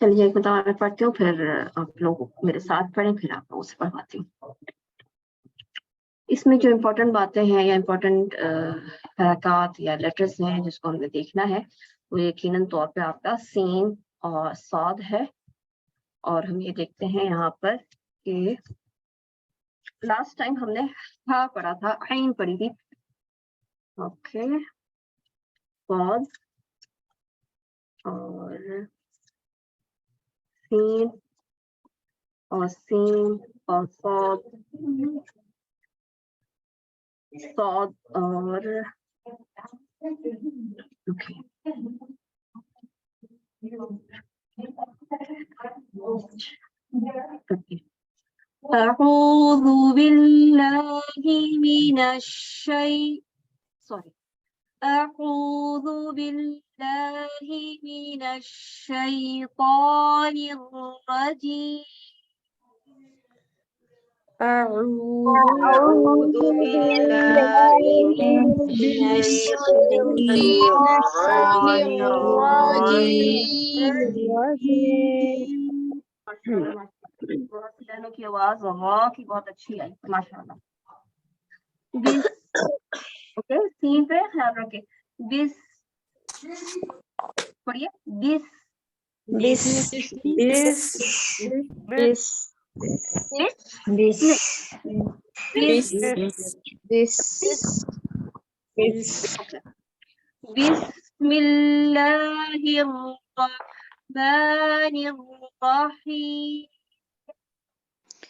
चलिए एक मिनट मैं पढ़ती हूँ, फिर आप लोग मेरे साथ पढ़ें, फिर आप लोगों से पढ़वाती हूँ। इसमें जो इम्पोर्टेंट बातें हैं या इम्पोर्टेंट हरकत या लेटर्स हैं जिसको हमें देखना है, वो यकीनन तौर पे आपका सीन और साद है। और हम ये देखते हैं यहाँ पर कि लास्ट टाइम हमने हा पढ़ा था, आइन पढ़ी थी। ओके, साद और सीन और सीन और साद, साद और ओके أعوذ بالله من أعوذ بالله من الشيطان الرجيم. أعوذ بالله من الشيطان الرجيم. बहुत की आवाज वाह की बहुत अच्छी आई, माशाल्लाह। बिस, ओके, सीन पे ख्याल रखें। बिस पढ़िए, बिस बिस बिस बिस बिस बिस बिस बिस बिस्मिल्लाहिर्रहमानिर्रहीम.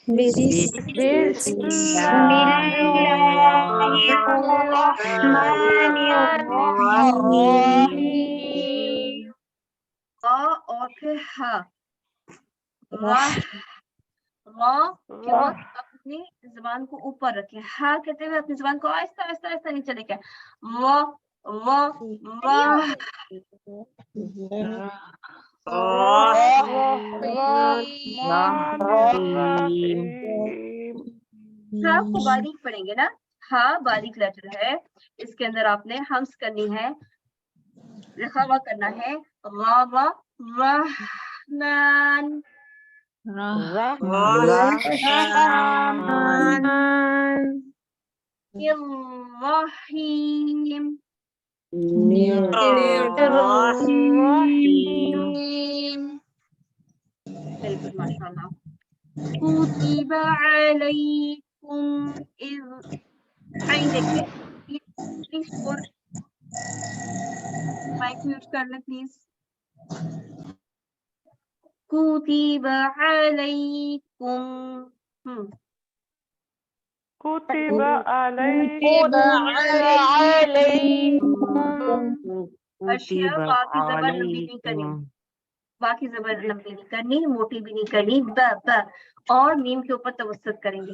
बिस्मिल्लाहिर्रहमानिर्रहीम. और फिर हा, राह, रा के बाद अपनी जुबान को ऊपर रखें। हा कहते हुए अपनी जुबान को आहिस्ता आहिस्ता आहिस्ता नीचे लेके रा रा राह. हा को बारीक पढ़ेंगे ना, हा बारीक लेटर है, इसके अंदर आपने हम्स करनी है, लिखा हुआ करना है रा रा रहमान الرحيم. बिल्कुल माशाल्लाह. كتب عليكم إذ आइन देखिए प्लीज, और माइक म्यूट कर लें प्लीज. كتب عليكم كتب عليكم अशिया बाकी जबर लंबी नहीं करनी, बाकी जबर लंबी नहीं करनी, मोटी भी नहीं करनी, ब और मीम के ऊपर तवस्सुत करेंगे.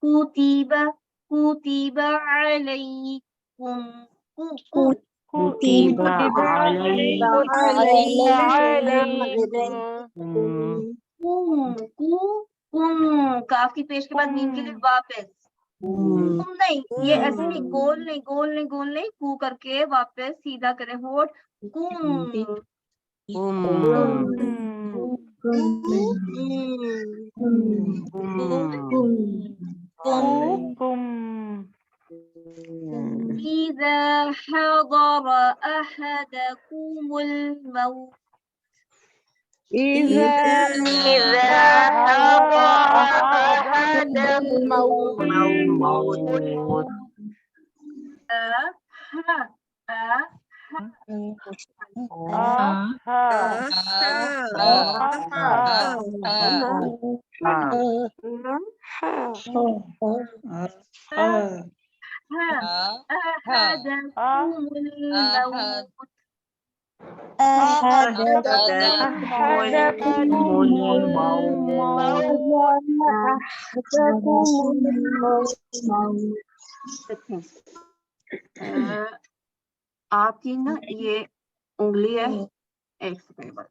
कुतीबा कुतीबा अलैकुम كتب عليكم काफ की पेश के बाद मीम के लिए वापस कुम नहीं, ये ऐसे नहीं, गोल नहीं गोल नहीं गोल नहीं, कू करके वापस सीधा करें होठ. कुम إذا حضر أحدكم الموت إذا حضر أحدكم الموت आपकी ना ये उंगली है, एक सेकंड बाद,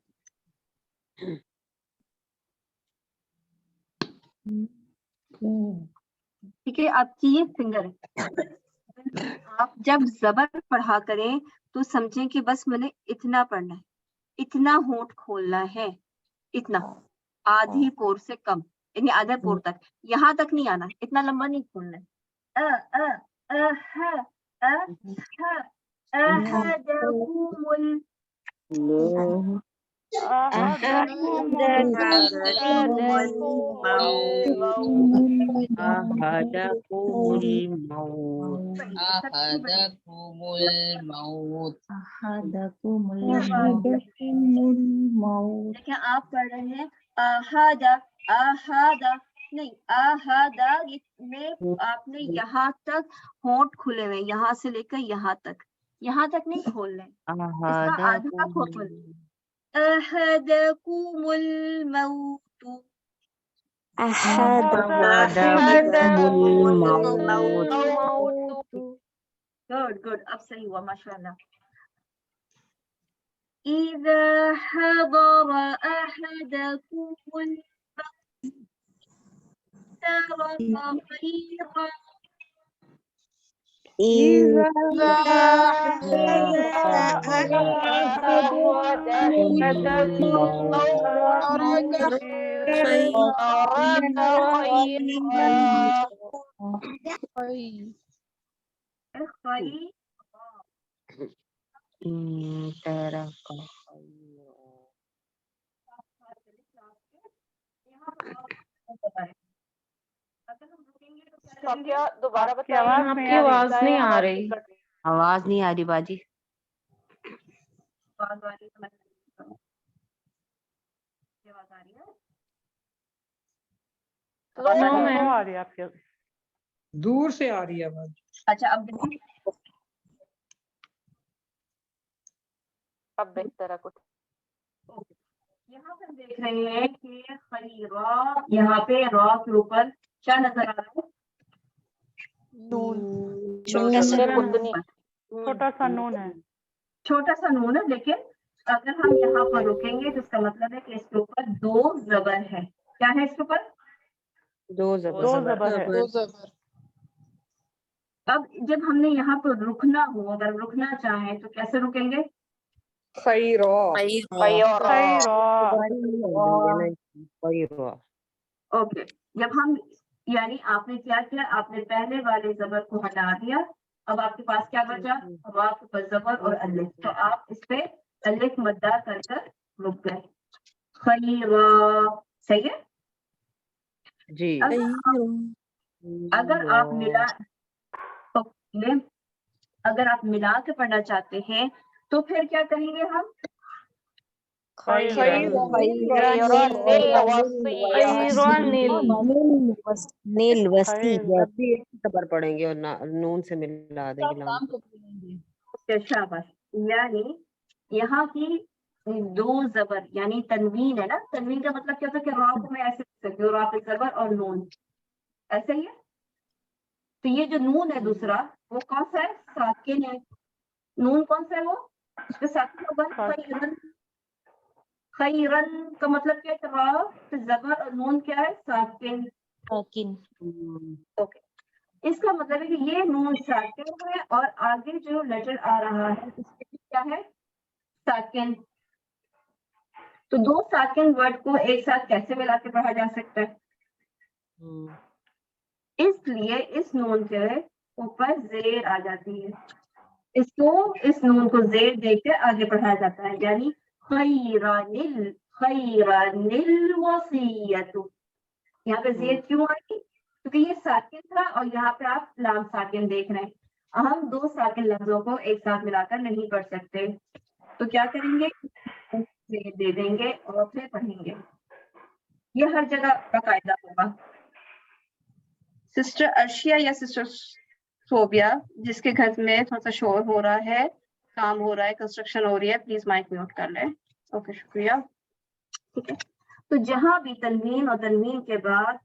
ठीक है, आपकी ये फिंगर है. आप जब जबर पढ़ा करें तो समझें कि बस मैंने इतना पढ़ना है, इतना होंठ खोलना है, इतना आधी पोर से कम, यानी आधे पोर तक, यहाँ तक नहीं आना, इतना लंबा नहीं खोलना है। अहदकुमुल अहदकुमुल मौत अहदकुमुल मौत देखिए आप पढ़ रहे हैं अहादा, अहादा नहीं, अहादा में आपने यहाँ तक होंठ खुले हुए, यहाँ से लेकर यहाँ तक नहीं खोलने, इसका आधा खोल। अहदकुमुल मौतु, अहदकुमुल मौत गुड, अब सही हुआ माशाल्लाह। इज़ा हदर अहदकुमुल मौत खैरा क्या दोबारा बताइए, आपकी आवाज नहीं आ रही। आवाज नहीं आ रही बाजी। आवाज आ रही है? आ रही है आपकी, दूर से आ रही है आवाज। अच्छा अब देखिए, अब बेहतर है कुछ। यहाँ पे हम देख रहे हैं कि खैरा, यहाँ पे रॉ के ऊपर क्या नजर आ रहा है? छोटा सा नून है। छोटा सा नून है, लेकिन अगर हम यहाँ पर रुकेंगे तो इसका मतलब है कि इसके ऊपर दो जबर है। क्या है इसके ऊपर? दो जबर है। अब जब हमने यहाँ पर रुकना हो, अगर रुकना चाहें तो कैसे रुकेंगे? ओके, जब हम, यानी आपने क्या किया, आपने पहले वाले जबर को हटा दिया, अब आपके पास क्या बचा? अब आपके पास जबर और अलिफ, तो आप इस पे अलिफ मद्दा कर रुक गए। खैरा, सही है जी। अगर आप मिला, तो अगर आप मिला के पढ़ना चाहते हैं तो फिर क्या कहेंगे हम? खबर पढ़ेंगे और नून से मिला देंगे। शाबाश, यानी यहाँ की दो जबर, यानी तनवीन है ना, तनवीन का मतलब क्या होता है कि रॉ को मैं ऐसे लिख सकती हूँ, रॉ पे जबर और नून, ऐसे ही है। तो ये जो नून है दूसरा, वो कौन सा है? साकिन है। नून कौन सा है? वो उसके साकिन होगा। खैरन, खैरन का मतलब क्या है? रॉ पे जबर और नून क्या है? साकिन। ओके, इसका मतलब है कि ये नून साकिन है और आगे जो लेटर आ रहा है उसके क्या है? साकिन। तो दो साकिन वर्ड को एक साथ कैसे मिला के पढ़ा जा सकता है? इसलिए इस नून के ऊपर जेर आ जाती है, इस नून को जेर देकर आगे पढ़ाया जाता है, यानी खैरानिल, खैरानिल वसीयतु। यहाँ पे जेर क्यों आई? क्योंकि ये साकिन था और यहाँ पे आप लाम साकिन देख रहे हैं। हम दो साकिन लफ्जों को एक साथ मिलाकर नहीं पढ़ सकते, तो क्या करेंगे? दे देंगे और फिर पढ़ेंगे। ये हर जगह का कायदा होगा। सिस्टर अर्शिया या सिस्टर सोबिया, जिसके घर में थोड़ा सा शोर हो रहा है, काम हो रहा है, कंस्ट्रक्शन हो रही है, प्लीज माइक म्यूट कर लें। ओके, शुक्रिया। ठीक है, तो जहां भी तनवीन और तनवीन के बाद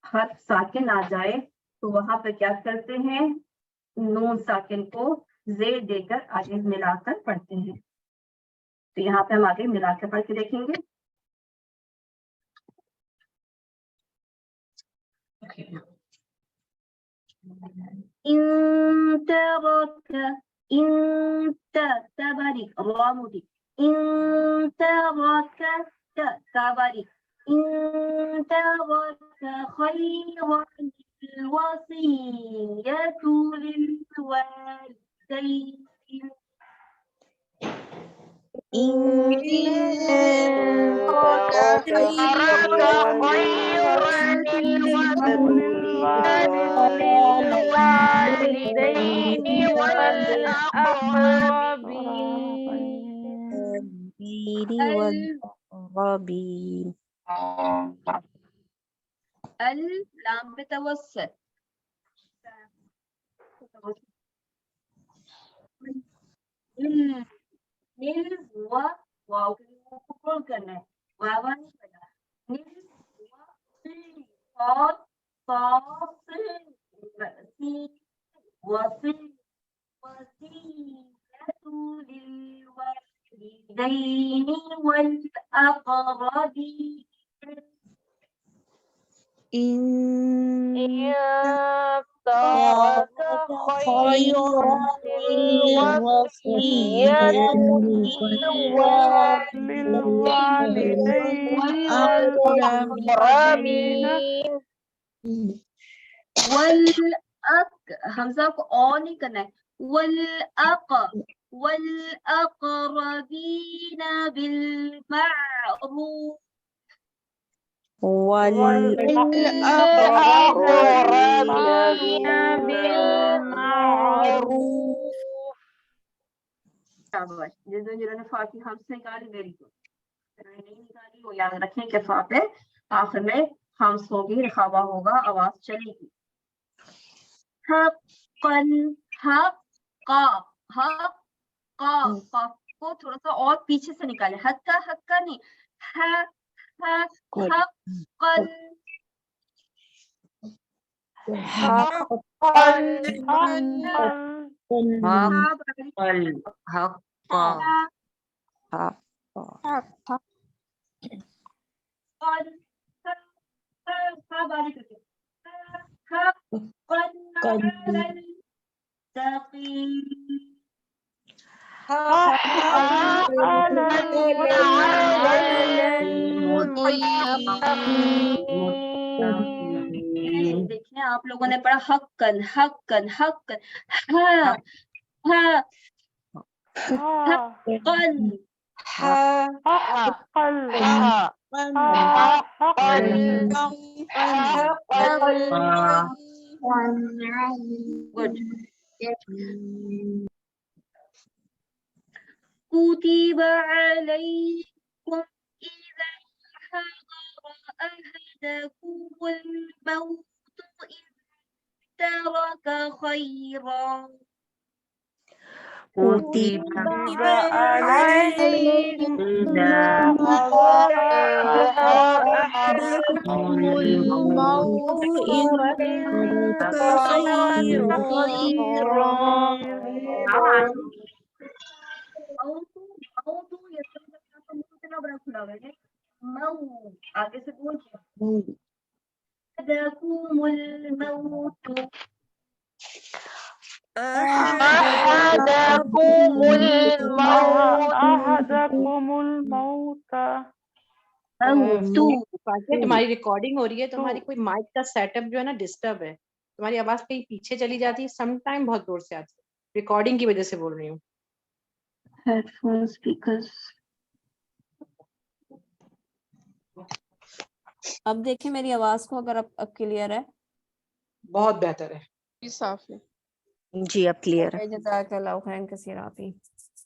हर्फ साकिन आ जाए तो वहां पे क्या करते हैं? नून साकिन को जेर देकर आगे मिलाकर पढ़ते हैं। तो यहाँ पे हम आगे मिलाकर पढ़ के देखेंगे। इंतरक, इंत तबारिक, रॉ मोटी, إن ترك كبري إن ترك خيرا الوصية للوالدين للوالدين والأقربين اللام بتوسط नील हुआ वाव को कंट्रोल करना है वावा नहीं बना नील हुआ और फासिल वसी वसी वसीयतु लिलवालिदैनि والأقربين إن ترك خيرا الوصية للوالدين والأقربين हमजा को और नहीं करना है والأقربين بالمعروف والأقربين بالمعروف शाबाश जिन्होंने फा की हमस निकाली वेरी गुड नहीं निकाली वो याद रखें कि फा पे आखिर में हमस होगी रिखावा होगा आवाज चलेगी हक़न हक़ा हक़ा को थोड़ा सा और पीछे से निकाले हक्का हक्का नहीं हक़न देखिए आप लोगों ने पढ़ा हक्कन हक्कन हक्कन हाँ हाँ हक्कन गुड كتب عليكم إذا حضر أحدكم الموت إن ترك خيرا كتب عليكم إذا حضر أحدكم الموت إن ترك خيرا आगे से बोल الموत तुम्हारी रिकॉर्डिंग हो रही है तुम्हारी कोई माइक का सेटअप जो है ना डिस्टर्ब है तुम्हारी आवाज कहीं पीछे चली जाती है सम टाइम बहुत दूर से आती है रिकॉर्डिंग की वजह से बोल रही हूँ हेडफोन स्पीकर्स अब देखें मेरी आवाज को अगर अब क्लियर है बहुत बेहतर है साफ है जी अब क्लियर है जज़ाकल्लाहु खैरन कसीरा आपी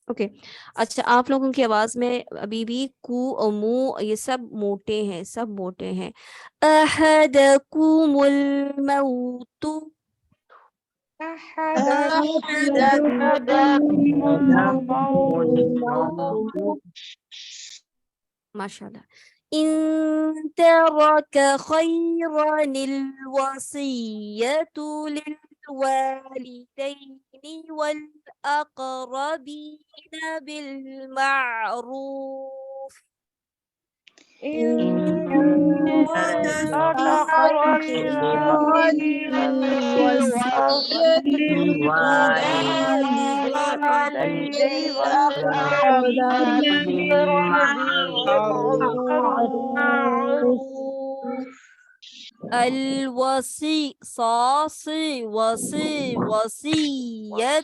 ओके अच्छा आप लोगों की आवाज में अभी भी कू और मू ये सब मोटे हैं अहदकुमुल मौतु माशाल्लाह इन तरक खैरनिल वसियतु लिलवालिदैनि वल अक़रबीन बिल मारूफ والوالدين والأقربين بالمعروف الوصي صاصي وصي وصية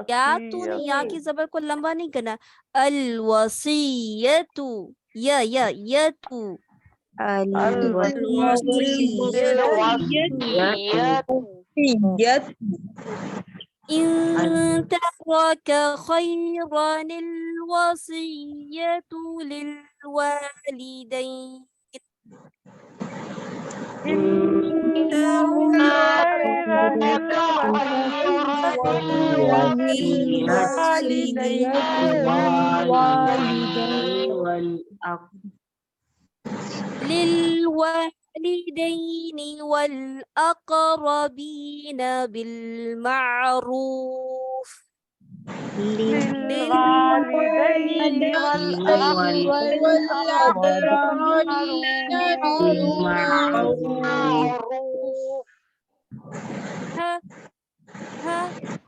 या तू नहीं या की जबर को लंबा नहीं करना अलवसीयतु य तू إن ترك خيرا الوصية للوالدين للوالدين والأقربين بالمعروف للوالدين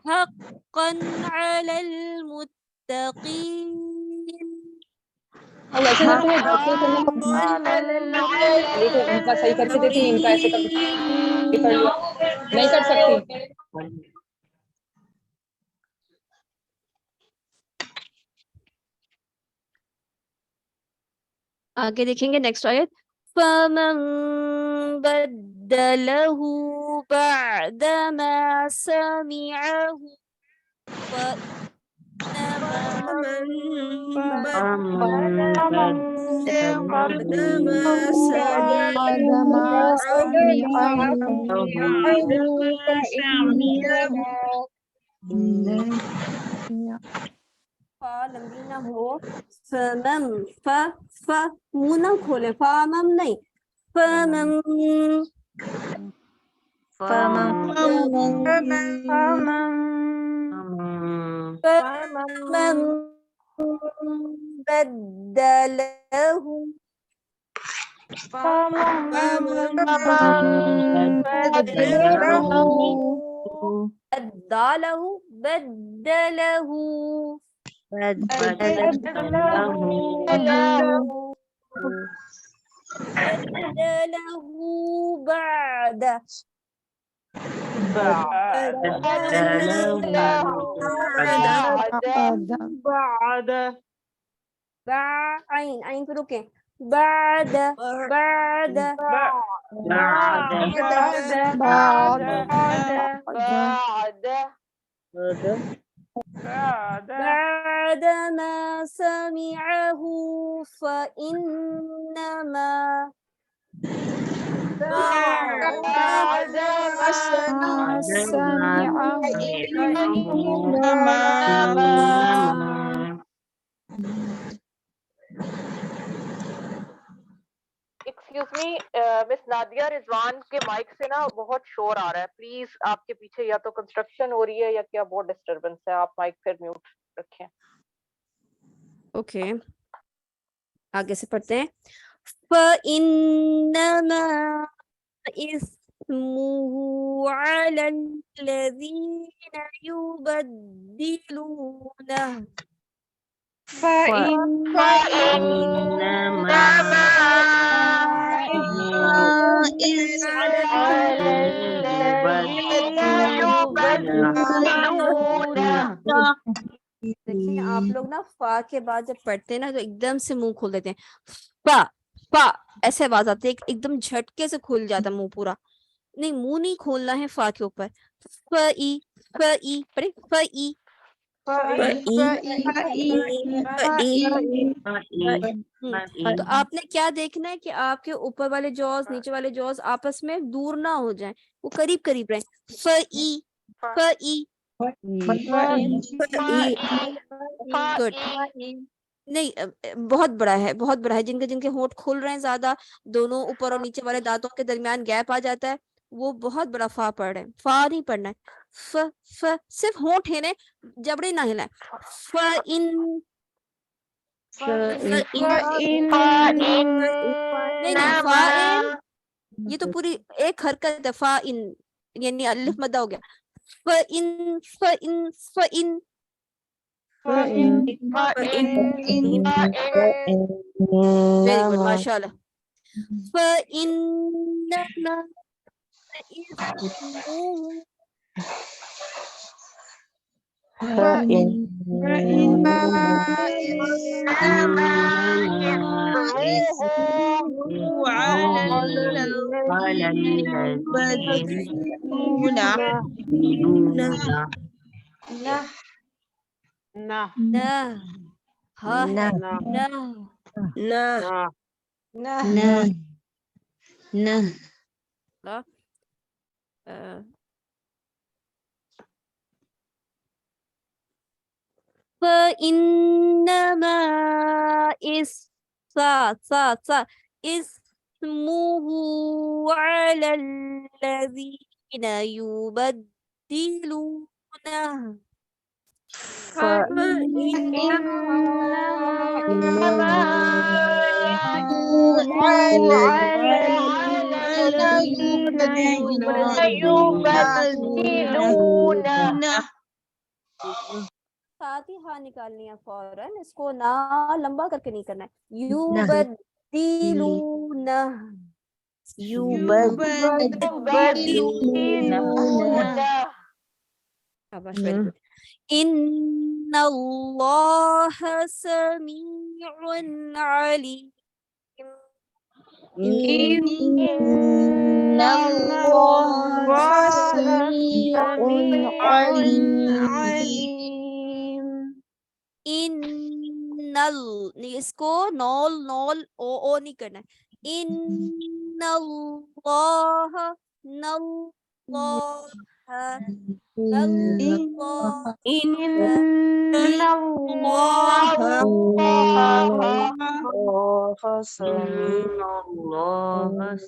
حقا على المتقين वैसे ना तुम्हें ऐसे करना देखो इनका सही करके देती इनका ऐसे कर लिया नहीं कर सकती आगे देखेंगे नेक्स्ट आयत فمن بدله بعدما سمعه लंबी ना हो फमम फ मुंह ना खोले फमम नहीं फमम فمن بدله بدله بعد عين पे रुके بعد ما سمعه فإنما excuse me miss Nadia Rizwan के माइक से ना बहुत शोर आ रहा है प्लीज आपके पीछे या तो कंस्ट्रक्शन हो रही है या क्या बहुत डिस्टरबेंस है आप माइक फिर म्यूट रखें ओके आगे से पढ़ते हैं فإنما إثمه على الذين يبدلونه देखिए आप लोग ना फा के बाद जब पढ़ते हैं ना तो एकदम से मुंह खोल देते हैं फा फा ऐसे आवाज आती है एकदम झटके से खुल जाता मुंह पूरा नहीं मुंह नहीं खोलना है फा के ऊपर फ ई पढ़े फ ई तो आपने क्या देखना है कि आपके ऊपर वाले जॉज नीचे वाले जॉज आपस में दूर ना हो जाएं वो करीब करीब रहे फ ई गुड नहीं बहुत बड़ा है जिनके होंठ खुल रहे हैं ज्यादा दोनों ऊपर और नीचे वाले दांतों के दरमियान गैप आ जाता है वो बहुत बड़ा फा पढ़ रहे हैं फा नहीं पढ़ना है फ सिर्फ होंठ हिले जबड़े ना हिलाए फ इन नहीं फा इन ये तो पूरी एक हरकत है, फा इन, यानी अलिफ मद्दा हो गया। फ इन फ इन फ इन वेरी गुड माशाल्लाह। फ इन्नमा इस्मुहु على الذين يبدلون ना ना हा है ना ना ना अ, فإنما सा اسمه على الذين يبدلونه साथ ही हाँ निकालनी है फौरन, इसको ना लंबा करके नहीं करना है। युबद्दिलूना शाबाश वेरी गुड। इन्नल्लाह समीउन अलीम إن الله سميع عليم इन्नल नहीं, इसको नॉल नॉल ओ नहीं करना है। इन्नल्लाह नल्लाह नल्लाह إن الله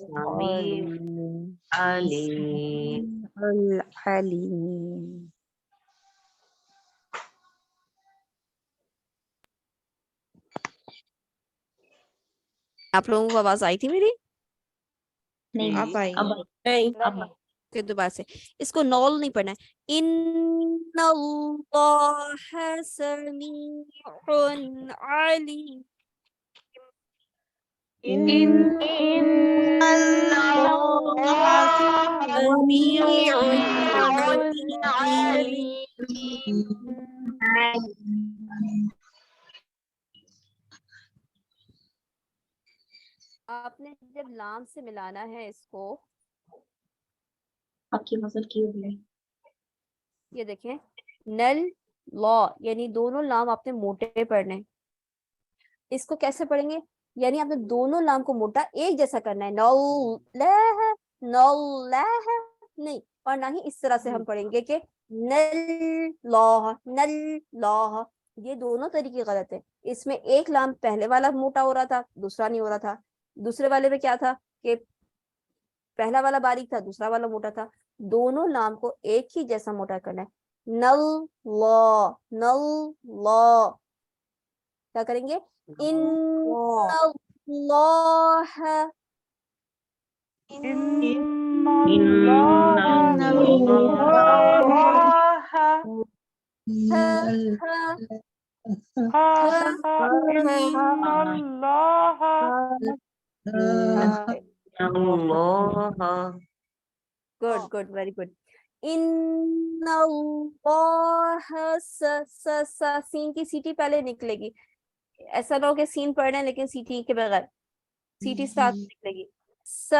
سميع عليم आप लोगों को आवाज आई थी मेरी? अब आई फिर दोबारा से, इसको नॉल नहीं पढ़ना है। इन्नल्लाह समीउन अलीम आपने जब लाम से मिलाना है इसको, आपकी मदद की हुई ये देखें नल लॉ, यानी दोनों लाम आपने मोटे पढ़ने हैं। इसको कैसे पढ़ेंगे, यानी आपने दोनों लाम को मोटा एक जैसा करना है। नौ लह नहीं, और ना ही इस तरह से हम पढ़ेंगे कि नल लॉ, ये दोनों तरीके गलत है। इसमें एक लाम पहले वाला मोटा हो रहा था, दूसरा नहीं हो रहा था। दूसरे वाले में क्या था कि पहला वाला बारीक था, दूसरा वाला मोटा था। दोनों लाम को एक ही जैसा मोटा करना है। नल लॉ क्या करेंगे? इन्नल्लाह गुड वेरी गुड। इन्नल्लाह सीन की सीटी पहले निकलेगी। ऐसा ना हो कि सीन पढ़ रहे हैं लेकिन सीटी के बगैर, सीटी साथ निकलेगी। स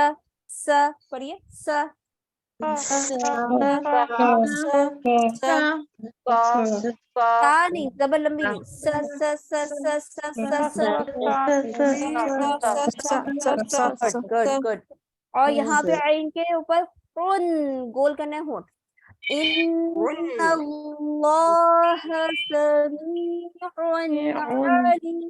पढ़िए स नहीं, जबर लंबी नहीं। गुड। और यहाँ पे आइन के ऊपर गोल करना है होंठ। इन्नल्लाह समीउन अलीम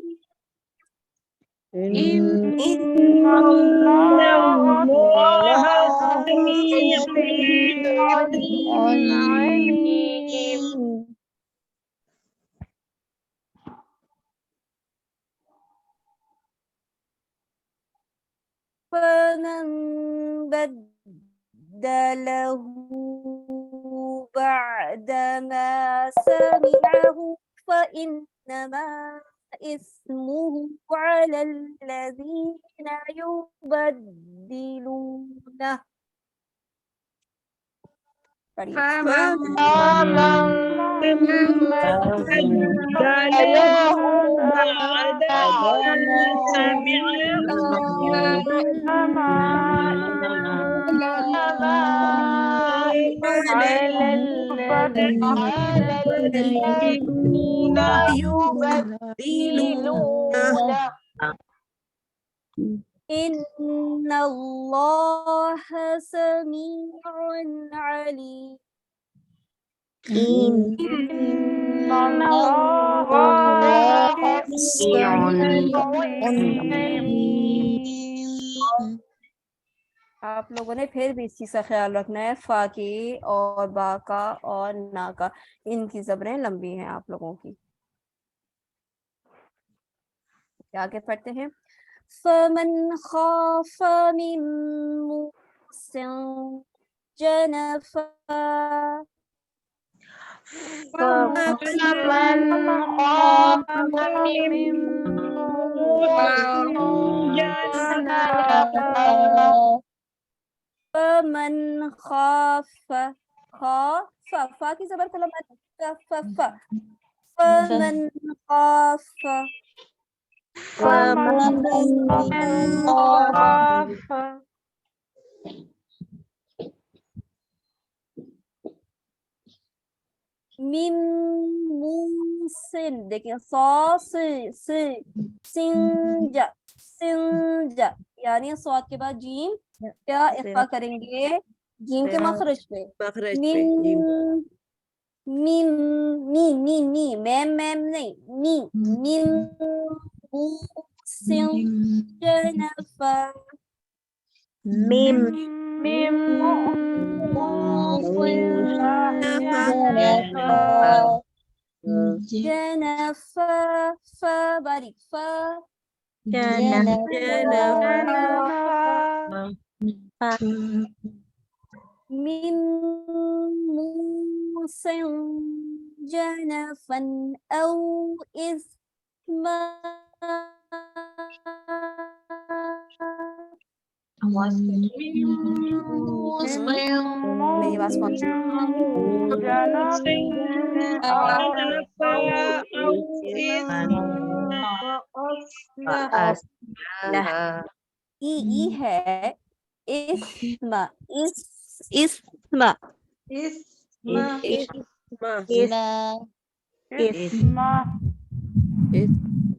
فمن بدله بعدما سمعه فإنما إثمه على الذين يبدلونه पढ़िए إن الله سميع عليم आप लोगों ने फिर भी इस चीज का ख्याल रखना है, फा की और बा का और ना का, इनकी जबरें लंबी हैं आप लोगों की। आगे पढ़ते हैं। फमन खाफ मिन मूसिन जनफा फमन खाफ फा की जबर को लंबा फमन खाफ मिन मूसिन, देखिए सिंजा यानी स्वाद के बाद जीम क्या इख्फा करेंगे, जीम के मखरज पे। मिन मी मैम नहीं मिन मूसिन जनफा जनफा फा बारीक फा मिन मूसिन जनफन औ इस्मा मेरी आवाज पहुंची ई है इस्मा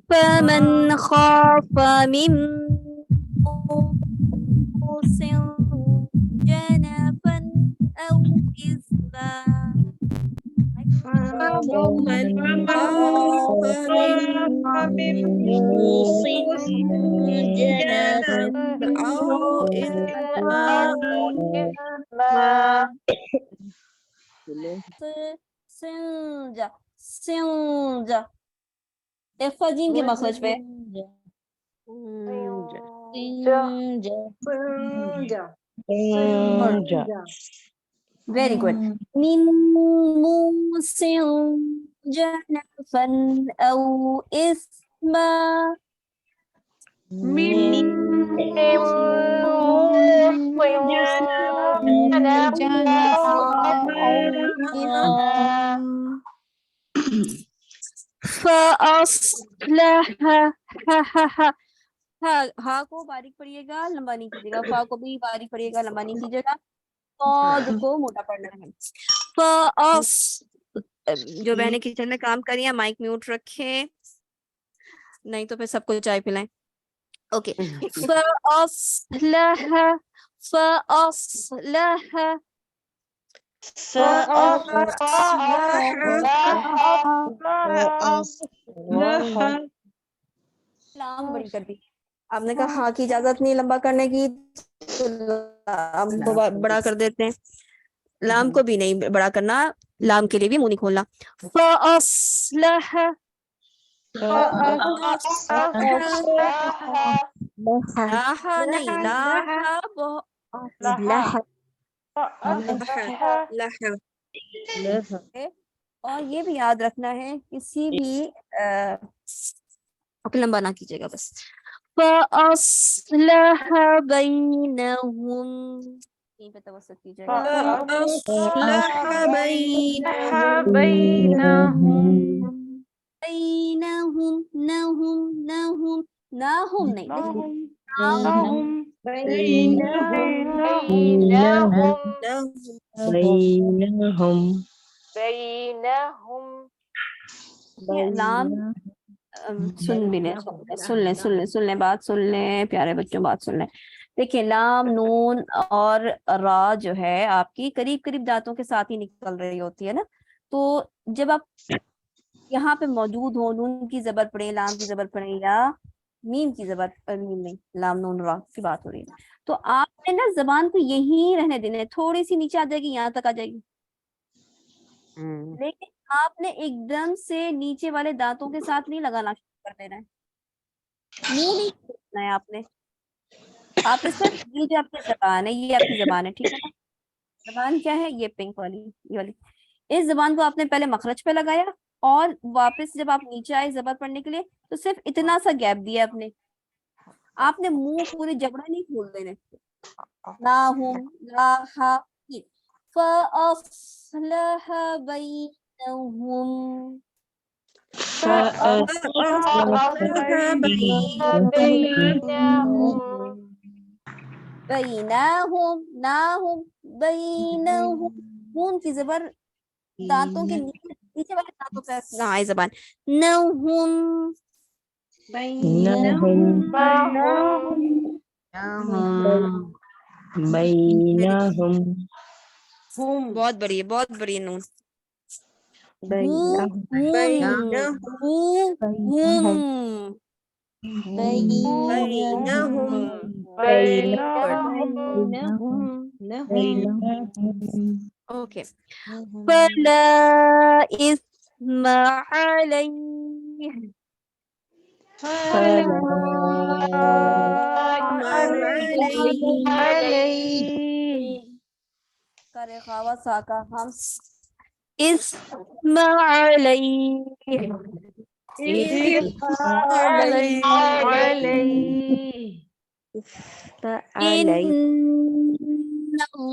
फमन खाफ मिन मूसिन जनफन औ इस्मा सिंजा इख्फा जीम के मखरज पे। Very good. मिन मूसिन जनफन औ इस्मा हा को बारीक पढ़िएगा, लंबा नहीं कीजिएगा। फा को भी बारीक पढ़िएगा, लंबा नहीं कीजिएगा। सौद को मोटा पढ़ना है। जो बहनें किचन में काम करिए माइक म्यूट रखें, नहीं तो फिर सबको चाय पिलाएं। ओके। लाम बड़ी कर दी आपने कहा हाँ की इजाजत नहीं लंबा करने की, तो लाम को बड़ा कर देते हैं। लाम को भी नहीं बड़ा करना, लाम के लिए भी मुंह नहीं खोलना। लाहा नहीं, लाहा लह लह लह और ये भी याद रखना है किसी भी लंबा ना कीजिएगा बस। فأصلح بينهم यहीं पे तवज्जो कीजिएगा। فأصلح بينهم بينهم نهم نهم نهم नहीं نهم نهم بينهم ये लाम सुन लें बात सुन लें प्यारे बच्चों बात सुन लें। देखिए लाम नून और रा जो है आपकी करीब करीब दांतों के साथ ही निकल रही होती है ना, तो जब आप यहाँ पे मौजूद हो नून की जबर पड़े लाम की जबर पड़े या मीम की जबर मीम नहीं लाम नून रा की बात हो रही है, तो आपने ना जबान को यहीं रहने देना है, थोड़ी सी नीचे आ जाएगी यहाँ तक आ जाएगी, लेकिन आपने एकदम से नीचे वाले दांतों के साथ नहीं लगाना शुरू कर देना है, मुंह नहीं खोलना है आपने सिर्फ ये जो आपकी जबान है ये आपकी जबान है, ठीक है ना। जबान क्या है, ये पिंक वाली ये वाली, इस जबान को आपने पहले मखरज पे लगाया और वापस जब आप नीचे आए जबर पढ़ने के लिए तो सिर्फ इतना सा गैप दिया आपने मुंह पूरे जबड़ा नहीं खोल देने। लाहुम लाहा फअस्लह बैनहुम बैनहुम नाहुम बैनहुम नून की जबर दांतों के नीचे वाले दांतों पे ना आए जबान नहुम बहुत बड़ी नून ओके फला इस्मा अलैहि करे खावा साका हम इस्मा अलैहि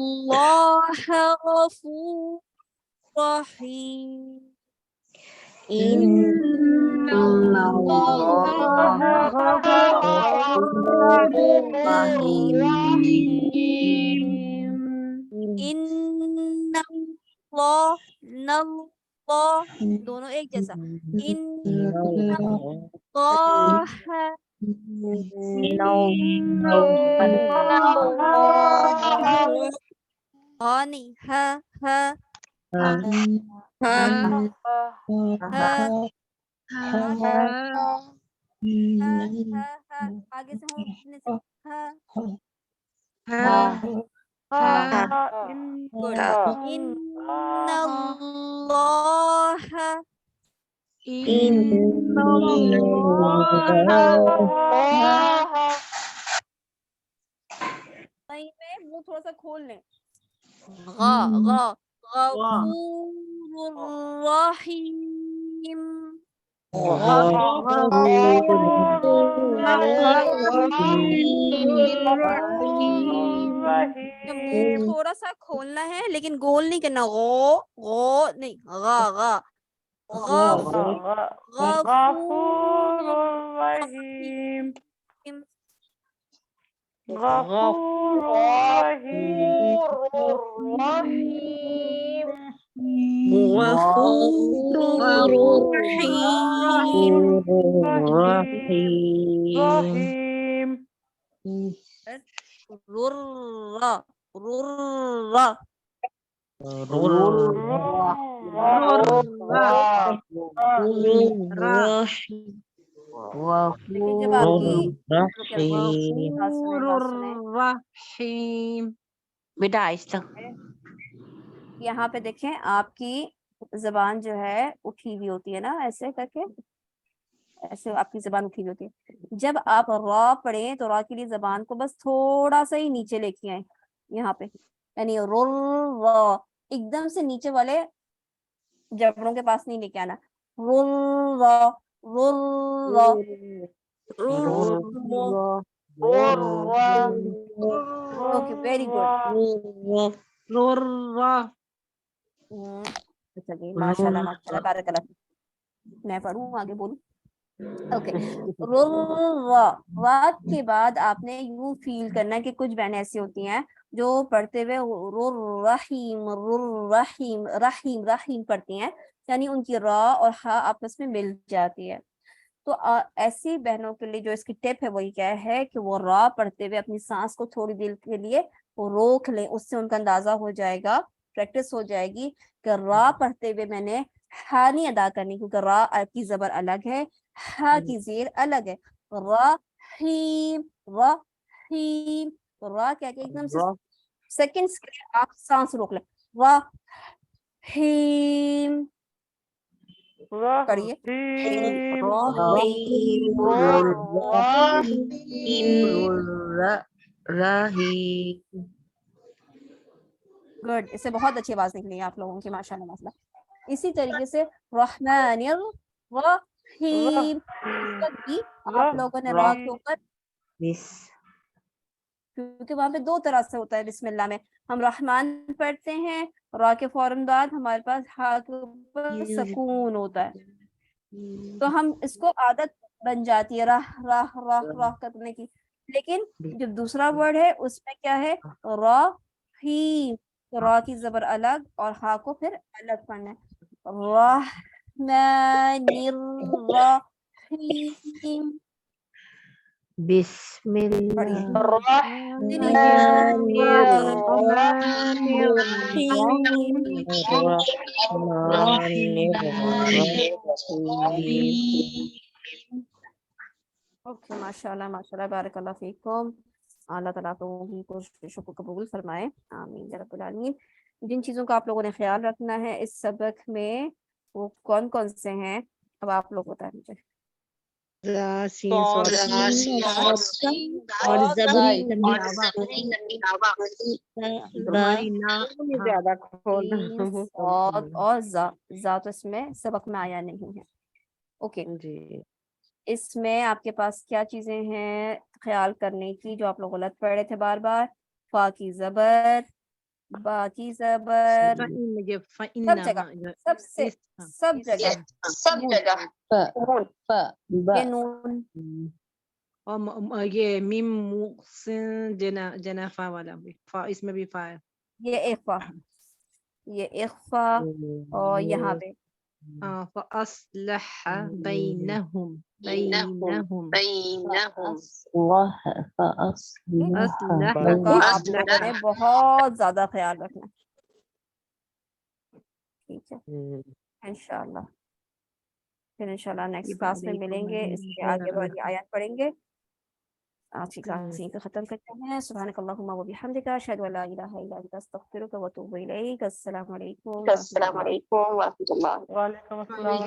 इन्नल्लाहा गफूर रहीम दोनों एक जैसा नहीं आगे से मुंह थोड़ा सा खोल लें गफूरुर रहीम मुंह थोड़ा सा खोलना है लेकिन गोल नहीं करना गो नहीं गा लेकिन जब आपकी बेटा आहिस्ता यहाँ पे देखें आपकी जबान जो है उठी हुई होती है ना, ऐसे करके ऐसे आपकी जबान उठी हुई होती है। जब आप रॉ पढ़े तो रॉ के लिए जबान को बस थोड़ा सा ही नीचे लेके आए, यहाँ पे, यानी रुर्रा, एकदम से नीचे वाले जबड़ों के पास नहीं लेके आना, रुर्रा रुर्रा। Okay, very good. चलिए, माशाल्लाह माशाल्लाह, बारकाल्लाह। मैं पढ़ूं, आगे बोलूं? ओके, रा के बाद आपने यूं फील करना है कि कुछ बहनें ऐसी होती हैं जो पढ़ते हुए रहीम रहीम रहीम रहीम पढ़ती हैं, यानी उनकी रा और हा आपस में मिल जाती है। तो ऐसी बहनों के लिए जो इसकी टिप है वही क्या है कि वो रा पढ़ते हुए अपनी सांस को थोड़ी देर के लिए वो रोक लें, उससे उनका अंदाजा हो जाएगा, प्रैक्टिस हो जाएगी कि रा पढ़ते हुए मैंने हा नहीं अदा करनी, क्योंकि रा की जबर अलग है, हा की जेर अलग है। रहीम रहीम, तो रा क्या कि एकदम से सेकंड्स के लिए आप सांस रोक लें, रहीम करिए। गुड, इससे बहुत अच्छी आवाज निकली है आप लोगों की, माशाल्लाह माशाल्लाह। इसी तरीके से रहमानिर रहीम, भी आप लोगों ने रा के ऊपर, क्योंकि वहां पे दो तरह से होता है बिस्मिल्लाह में, हम रहमान पढ़ते हैं, रा के फौरन बाद हमारे पास हा के ऊपर सुकून होता है, तो हम इसको आदत बन जाती है राह राह राह राह करने की। लेकिन जब दूसरा वर्ड है उसमें क्या है, रा ही, तो रा की जबर अलग और हा को फिर अलग पढ़ना है, रहमानिर्रहीम। ओके, माशाल्लाह माशाल्लाह, बारकाल्लाह फीकुम। अल्लाह ताला आप लोगों की कोशिशों को कबूल फरमाए, आमीन या रब्बल आमीन। जिन चीज़ों का आप लोगों ने ख्याल रखना है इस सबक में, वो कौन कौन से हैं, अब आप लोग बताएं मुझे। और जा तो इसमें सबक में आया नहीं है। ओके जी, इसमें आपके पास क्या चीजें हैं ख्याल करने की जो आप लोग गलत पढ़ रहे थे बार बार? फा की जबर, बा की जबर, सब जगह, सबसे सब जगह ये नून, और ये मीम मुहसिन जनाफा वाला भी फा, इसमें भी फा है। ये इख्फा और यहाँ पे फअस्लह बैनहुम आप लोगों ने बहुत ज्यादा ख्याल रखना, ठीक है? इंशाल्लाह फिर इंशाल्लाह नेक्स्ट क्लास में मिलेंगे, इसके आगे वाली आयत पढ़ेंगे। आज की क्लास यहीं पे खत्म करते हैं। सुब्हानकल्लाहुम्मा व बिहम्दिका, अशहदु अल्ला इलाहा इल्ला अंता, अस्तगफिरुका व अतूबु इलैक। अस्सलामु अलैकुम व रहमतुल्लाहि वालेकुम अस्सलाम।